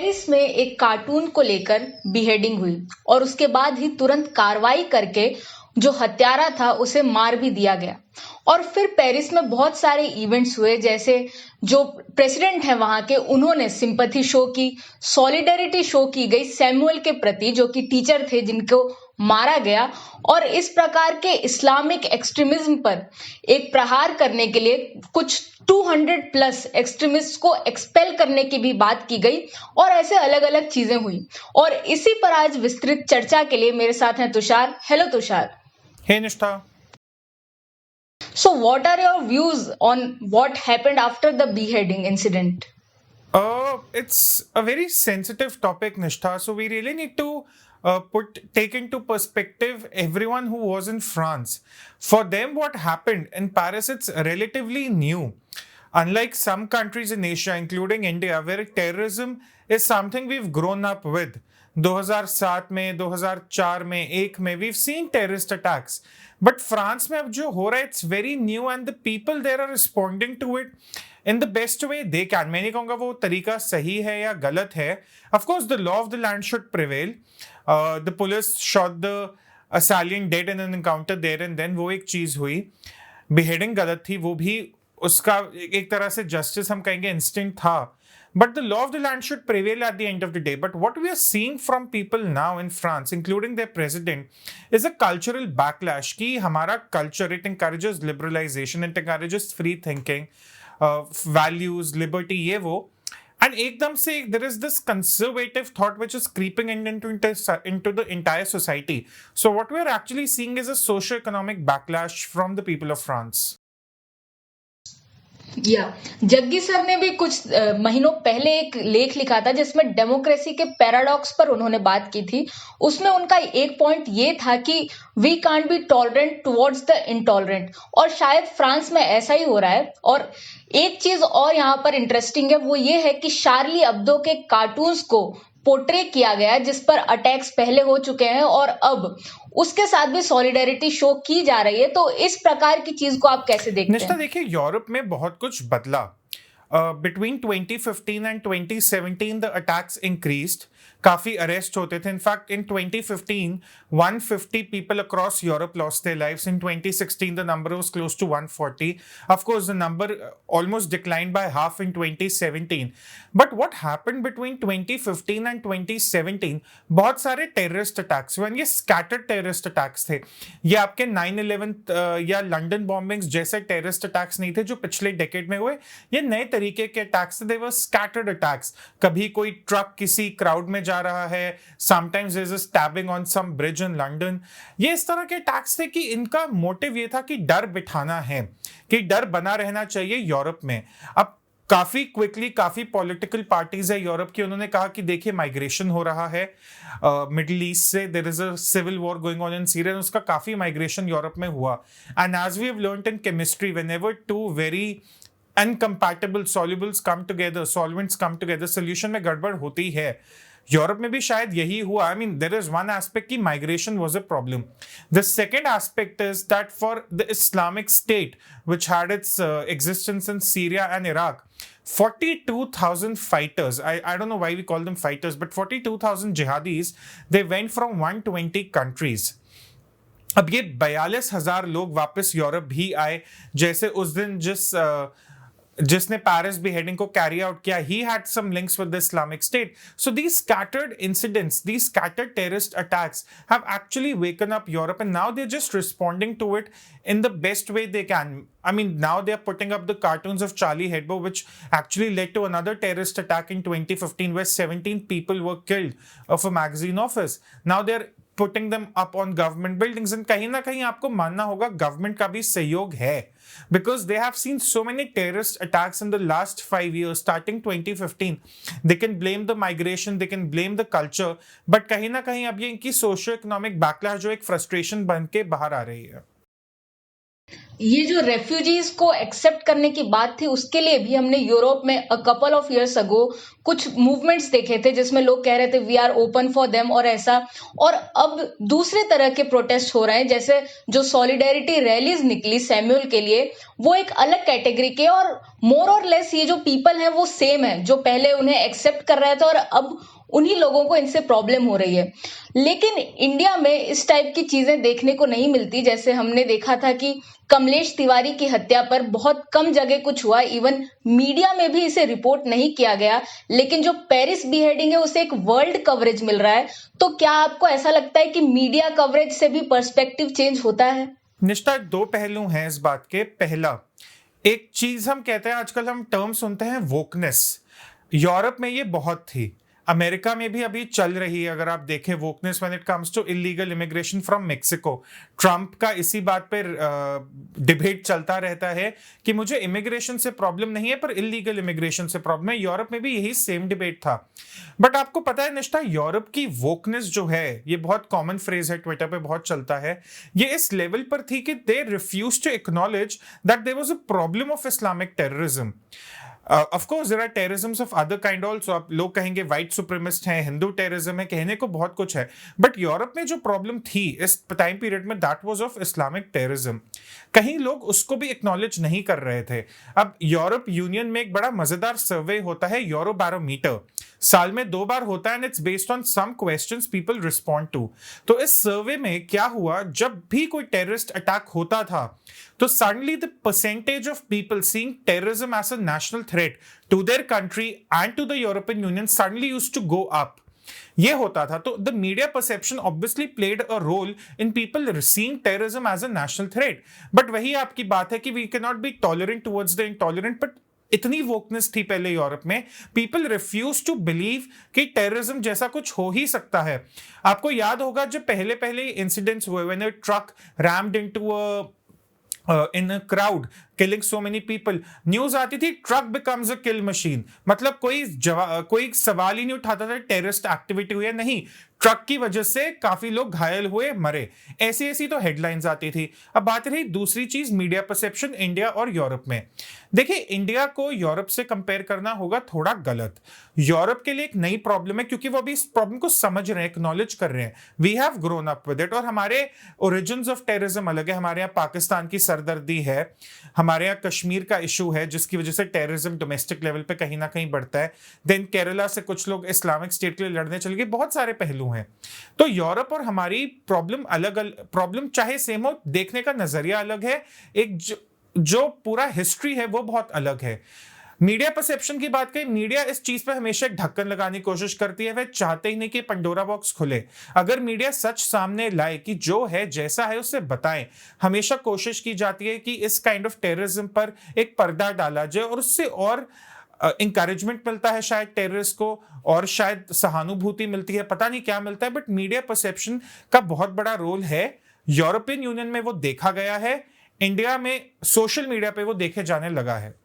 Paris में एक cartoon को लेकर बिहेडिंग हुई और उसके बाद ही तुरंत कार्रवाई करके जो हत्यारा था उसे मार भी दिया गया। और फिर पेरिस में बहुत सारे इवेंट्स हुए, जैसे जो प्रेसिडेंट हैं वहां के, उन्होंने सिंपैथी शो की, सॉलिडरिटी शो की गई सैमुअल के प्रति जो कि टीचर थे जिनको मारा गया। और इस प्रकार के इस्लामिक एक्सट्रीमिज्म पर एक प्रहार करने के लिए कुछ 200 प्लस एक्सट्रीमिस्ट को एक्सपेल करने की भी बात की गई और ऐसे अलग अलग चीजें हुई। और इसी पर आज विस्तृत चर्चा के लिए मेरे साथ हैं Tushar. Hello Tushar. Hey Nishtha. So what are your views on what happened after the beheading incident? It's a very sensitive topic, Nishtha. So we really need to take into perspective everyone who was in France. For them, what happened in Paris, it's relatively new. Unlike some countries in Asia, including India, where terrorism is something we've grown up with. 2007 में, 2004 में, 1 में, we've seen terrorist attacks. But France में अब जो हो रहा है, it's very new and the people there are responding to it in the best way they can. मैं नहीं कहूँगा वो तरीका सही है या गलत है. Of course, the law of the land should prevail. The police shot the assailant dead in an encounter there and then. वो एक चीज़ हुई. Beheading गलत थी, वो भी उसका एक तरह से justice हम कहेंगे instinct था. But the law of the land should prevail at the end of the day. But what we are seeing from people now in France, including their president, is a cultural backlash कि हमारा culture, it encourages liberalization, it encourages free thinking, values, liberty, ये वो. And एकदम से there is this conservative thought which is creeping into the entire society. So what we are actually seeing is a socio-economic backlash from the people of France. Jaggi sir ने भी कुछ महीनों पहले एक लेख लिखा था जिसमें डेमोक्रेसी के पैराडॉक्स पर उन्होंने बात की थी। उसमें उनका एक पॉइंट ये था कि we can't be tolerant towards the intolerant, और शायद फ्रांस में ऐसा ही हो रहा है। और एक चीज और यहाँ पर इंटरेस्टिंग है, वो ये है कि शार्ली अब्दो के कार्टून्स को पोर्ट्रे किया गया जिस पर अटैक्स पहले हो चुके हैं और अब उसके साथ भी सॉलिडेरिटी शो की जा रही है। तो इस प्रकार की चीज को आप कैसे देखते हैं? निष्ठा, देखिए, यूरोप में बहुत कुछ बदला. Between 2015 and 2017 the attacks increased. काफी अरेस्ट होते थे. In fact in 2015 150 people across Europe lost their lives. In 2016 the number was close to 140. Of course the number almost declined by half in 2017. But what happened between 2015 and 2017, बहुत सारे terrorist attacks हुए. ये scattered terrorist attacks थे. ये आपके 9/11 या London bombings जैसे terrorist attacks नहीं थे जो पिछले डेकेड में हुए. ये नए तरीके के अटैक्स थे. They were scattered attacks. कभी कोई ट्रक किसी क्राउड में जा रहा है, sometimes there is a stabbing on some bridge in London. ये इस तरह के अटैक्स थे कि इनका मोटिव ये था कि डर बिठाना है, कि डर बना रहना चाहिए यूरोप में. अब काफी क्विकली काफी पॉलिटिकल पार्टीज है यूरोप की, उन्होंने कहा कि देखिए माइग्रेशन हो रहा है मिडिल ईस्ट से. There is a civil war going on in Syria. उसका काफी माइग्रेशन यूरोप में हुआ. And as we have learned in chemistry, whenever two very incompatible solubles come together, solvents come together, solution में गड़बड़ होती है. Europe में भी शायद यही हुआ. I mean, there is one aspect कि migration was a problem. The second aspect is that for the Islamic state which had its existence in Syria and Iraq, 42,000 fighters, I don't know why we call them fighters, but 42,000 jihadis, they went from 120 countries. अब ये 42,000 लोग वापस Europe भी आए. जैसे उस दिन जिसने पेरिस beheading को कैरी आउट किया, he had some links with the Islamic State. So these scattered incidents, these scattered terrorist attacks have actually waken up Europe, and now they're just responding to it in the best way they can. I mean, now they're putting up the cartoons of Charlie Hebdo, which actually led to another terrorist attack in 2015 where 17 people were killed of a magazine office. Now they're putting them up on government buildings, and कहीं ना कहीं आपको मानना होगा government का भी सहयोग है, because they have seen so many terrorist attacks in the last 5 years starting 2015. They can blame the migration, they can blame the culture, but कहीं ना कहीं अब ये इनकी सोशियो इकोनॉमिक बैकलैश जो एक फ्रस्ट्रेशन बन के बाहर आ रही है. ये जो रेफ्यूजीज को एक्सेप्ट करने की बात थी, उसके लिए भी हमने यूरोप में a couple of years ago कुछ मूवमेंट्स देखे थे जिसमें लोग कह रहे थे we are open for them और ऐसा। और अब दूसरे तरह के प्रोटेस्ट हो रहे हैं, जैसे जो सॉलिडेरिटी रैलीज निकली सैमुअल के लिए, वो एक अलग कैटेगरी के, और मोर और लेस ये जो पीपल है वो सेम है, जो पहले उन्हें एक्सेप्ट कर रहे थे और अब उन्हीं लोगों को इनसे प्रॉब्लम हो रही है। लेकिन इंडिया में इस टाइप की चीजें देखने को नहीं मिलती। जैसे हमने देखा था कि कमलेश तिवारी की हत्या पर बहुत कम जगह कुछ हुआ, इवन मीडिया में भी इसे रिपोर्ट नहीं किया गया, लेकिन जो पेरिस बीहेडिंग है उसे एक वर्ल्ड कवरेज मिल रहा है। तो क्या आपको ऐसा लगता है कि मीडिया कवरेज से भी पर्सपेक्टिव चेंज होता है? निष्ठा, दो पहलू हैं इस बात के। पहला, एक चीज हम कहते हैं, आजकल हम टर्म सुनते हैं वोकनेस। यूरोप में ये बहुत थी, अमेरिका में भी अभी चल रही है। अगर आप देखें wokeness when it comes to illegal immigration from Mexico, Trump का इसी बात पर डिबेट चलता रहता है कि मुझे इमिग्रेशन से प्रॉब्लम नहीं है पर इलीगल इमिग्रेशन से प्रॉब्लम है। यूरोप में भी यही सेम डिबेट था। बट आपको पता है निष्ठा, यूरोप की वोकनेस जो है, ये बहुत कॉमन फ्रेज है, ट्विटर पे बहुत चलता है, ये इस लेवल पर थी कि they refuse to acknowledge that there was a problem of Islamic terrorism. Of course there are terrorisms of other kind also. आप लोग कहेंगे व्हाइट सुप्रीमिस्ट हैं, हिंदू टेररिज्म है, कहने को बहुत कुछ है, बट यूरोप में जो प्रॉब्लम थी इस टाइम पीरियड में, that was of Islamic terrorism. कहीं लोग उसको भी एक्नॉलेज नहीं कर रहे थे। अब यूरोप यूनियन में एक बड़ा मजेदार सर्वे होता है, यूरो बैरोमीटर, साल में 2 बार होता है, and it's based on some questions people respond to. तो इस सर्वे में क्या हुआ, जब भी कोई टेररिस्ट अटैक होता था तो suddenly the percentage of people seeing terrorism as a national threat to their country and to the European Union suddenly used to go up. ये होता था। तो the media perception obviously played a role in people seeing terrorism as a national threat. But वही आपकी बात है कि we can not be tolerant towards the intolerant. But इतनी वोकनेस थी पहले यूरोप में, पीपल रिफ्यूज टू बिलीव कि टेररिज्म जैसा कुछ हो ही सकता है। आपको याद होगा जब पहले पहले इंसिडेंट्स हुए, when a truck rumped into in a crowd killing so many people, news आती थी truck becomes a kill machine. मतलब कोई सवाल ही नहीं उठाता था टेररिस्ट एक्टिविटी हुई है, नहीं, ट्रक की वजह से काफी लोग घायल हुए, मरे, ऐसी ऐसी तो हेडलाइंस आती थी। अब बात रही दूसरी चीज, मीडिया परसेप्शन इंडिया और यूरोप में। देखिए, इंडिया को यूरोप से कंपेयर करना होगा थोड़ा गलत। यूरोप के लिए एक नई प्रॉब्लम है क्योंकि वो अभी इस प्रॉब्लम को समझ रहे हैं, एक्नॉलेज कर रहे हैं। We have grown up with it. और हमारे ओरिजिन्स ऑफ टेररिज्म अलग है। हमारे यहाँ पाकिस्तान की सरदर्दी है, हमारे यहाँ कश्मीर का इशू है जिसकी वजह से टेररिज्म डोमेस्टिक लेवल पे कहीं ना कहीं बढ़ता है। देन केरला से कुछ लोग इस्लामिक स्टेट के लिए लड़ने चले गए, बहुत सारे पहलू हैं। तो यूरोप और हमारी प्रॉब्लम अलग, प्रॉब्लम चाहे सेम हो, देखने का नजरिया अलग है, एक जो पूरा हिस्ट्री है वो बहुत अलग है। मीडिया परसेप्शन की बात करें, मीडिया इस चीज पे हमेशा एक ढक्कन लगाने की कोशिश करती है। वह चाहते ही नहीं कि पंडोरा बॉक्स खुले। अगर मीडिया सच सामने लाए कि जो है जैसा है उससे बताएं, हमेशा कोशिश की जाती है कि इस काइंड ऑफ टेररिज्म पर एक पर्दा डाला जाए और उससे और इंकरेजमेंट मिलता है शायद टेररिस्ट को, और शायद सहानुभूति मिलती है, पता नहीं क्या मिलता है। बट मीडिया परसेप्शन का बहुत बड़ा रोल है। यूरोपियन यूनियन में वो देखा गया है, इंडिया में सोशल मीडिया पे वो देखे जाने लगा है।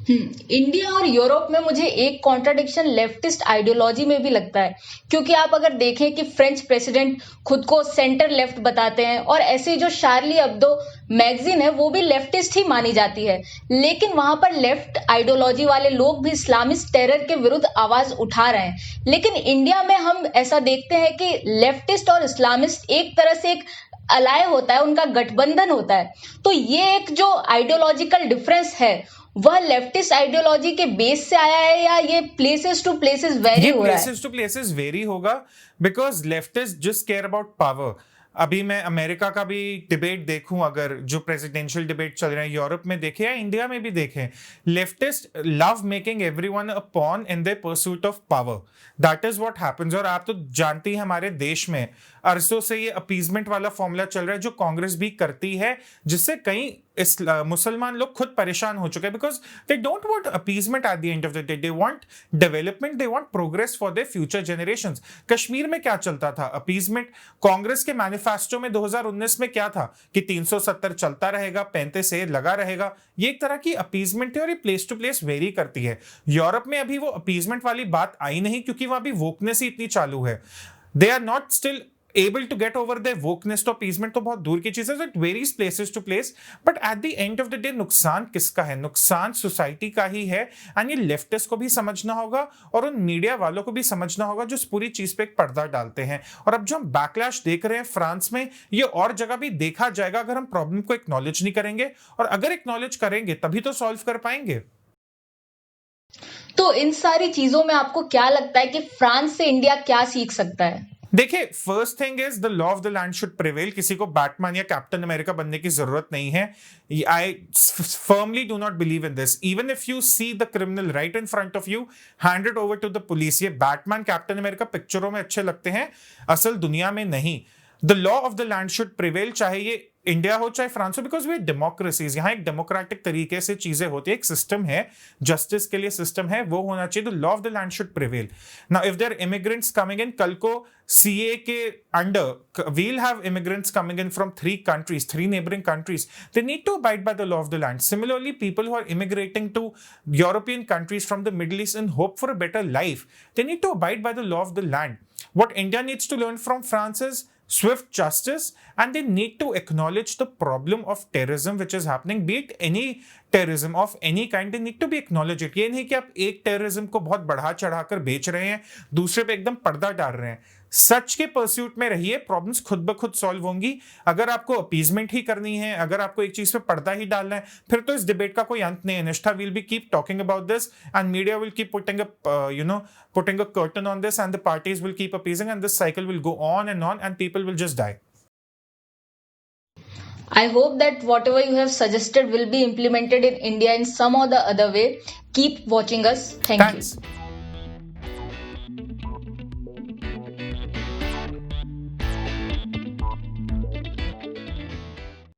इंडिया और यूरोप में मुझे एक कॉन्ट्राडिक्शन लेफ्टिस्ट आइडियोलॉजी में भी लगता है, क्योंकि आप अगर देखें कि फ्रेंच प्रेसिडेंट खुद को सेंटर लेफ्ट बताते हैं, और ऐसे जो शार्ली अब्दो मैगजीन है वो भी लेफ्टिस्ट ही मानी जाती है, लेकिन वहां पर लेफ्ट आइडियोलॉजी वाले लोग भी इस्लामिस्ट टेरर के विरुद्ध आवाज उठा रहे हैं। लेकिन इंडिया में हम ऐसा देखते हैं कि लेफ्टिस्ट और इस्लामिस्ट एक तरह से एक अलाय होता है, उनका गठबंधन होता है। तो ये एक जो आइडियोलॉजिकल डिफरेंस है वह लेफ्टिस्ट आइडियोलॉजी के बेस से आया है, या ये प्लेसेस टू प्लेसेस वेरी हो रहा है? प्लेसेस टू प्लेसेस वेरी होगा, because leftist just care about power. अभी मैं अमेरिका का भी डिबेट देखूं, अगर जो प्रेसिडेंशियल डिबेट चल रहे हैं यूरोप में देखें या इंडिया में भी देखें, leftist love making everyone a pawn in their pursuit of power. That is what happens. और आप तो जानती हैं हमारे देश में अरसों से ये अपीजमेंट वाला फॉर्मूला चल रहा है जो कांग्रेस भी करती है, जिससे कई मुसलमान लोग खुद परेशान हो चुके हैं, because they don't want appeasement at the end of the day, they want development, they want progress for their future generations. Kashmir में क्या चलता था? अपीजमेंट। कांग्रेस के मैनिफेस्टो में 2019 में क्या था कि 370 चलता रहेगा, 35 से लगा रहेगा। ये एक तरह की अपीजमेंट है और ये प्लेस टू प्लेस वेरी करती है। यूरोप में अभी वो अपीजमेंट वाली बात आई नहीं क्योंकि वहां भी वोकनेस ही इतनी चालू है। They are not still able to get over their wokeness तो appeasement तो बहुत दूर की चीज है, so it varies places to place, but at the end of the day नुकसान किसका है? नुकसान सोसाइटी का ही है, एंड ये लेफ्टिस्ट को भी समझना होगा और उन मीडिया वालों को भी समझना होगा जो इस पूरी चीज पे एक पर्दा डालते हैं। और अब जो हम बैकलैश देख रहे हैं फ्रांस में, ये और जगह भी देखा जाएगा अगर हम प्रॉब्लम को एक्नॉलेज नहीं करेंगे, और अगर एक्नॉलेज करेंगे तभी तो सॉल्व कर पाएंगे। तो इन सारी चीजों में आपको क्या लगता है कि फ्रांस से इंडिया क्या सीख सकता है? देखिए, first thing is the law of the land should prevail. किसी को बैटमैन या कैप्टन अमेरिका बनने की जरूरत नहीं है। I firmly do not believe in this. Even if you see the criminal right in front of you, hand it over to the police. ये Batman Captain America पिक्चरों में अच्छे लगते हैं, असल दुनिया में नहीं। The law of the land should prevail, चाहे ये इंडिया हो चाहे फ्रांस हो, बिकॉज वे डेमोक्रेसीज। यहाँ एक डेमोक्रेटिक तरीके से चीजें होती है, एक सिस्टम है, जस्टिस के लिए सिस्टम है, वो होना चाहिए। The law of the land should prevail. Now if there immigrants coming in, कल को सीए के under we'll have immigrants coming in from 3 neighboring countries. They need to abide by the law of the land. Similarly, people who are immigrating to European countries from the Middle East in hope for a better life, they need to abide by the law of the land. What India needs to learn from France is swift justice, and they need to acknowledge the problem of terrorism which is happening, be it any terrorism of any kind. They need to be acknowledge it. ये नहीं कि आप एक terrorism को बहुत बढ़ा चढ़ाकर बेच रहे हैं, दूसरे पे एकदम पर्दा डाल रहे हैं। सच के परस्यूट में रहिए, प्रॉब्लम्स खुद ब खुद सॉल्व होंगी। अगर आपको अपीजमेंट ही करनी है, अगर आपको एक चीज पे पर्दा ही डालना है, फिर तो इस डिबेट का कोई अंत नहीं है। निष्ठा will be keep talking about this, and media will keep putting a curtain on this, and the parties will keep appeasing, and this cycle will go on, and people will just die. I hope that whatever you have suggested will be implemented in India in some or the other way. Keep watching us. Thanks. You.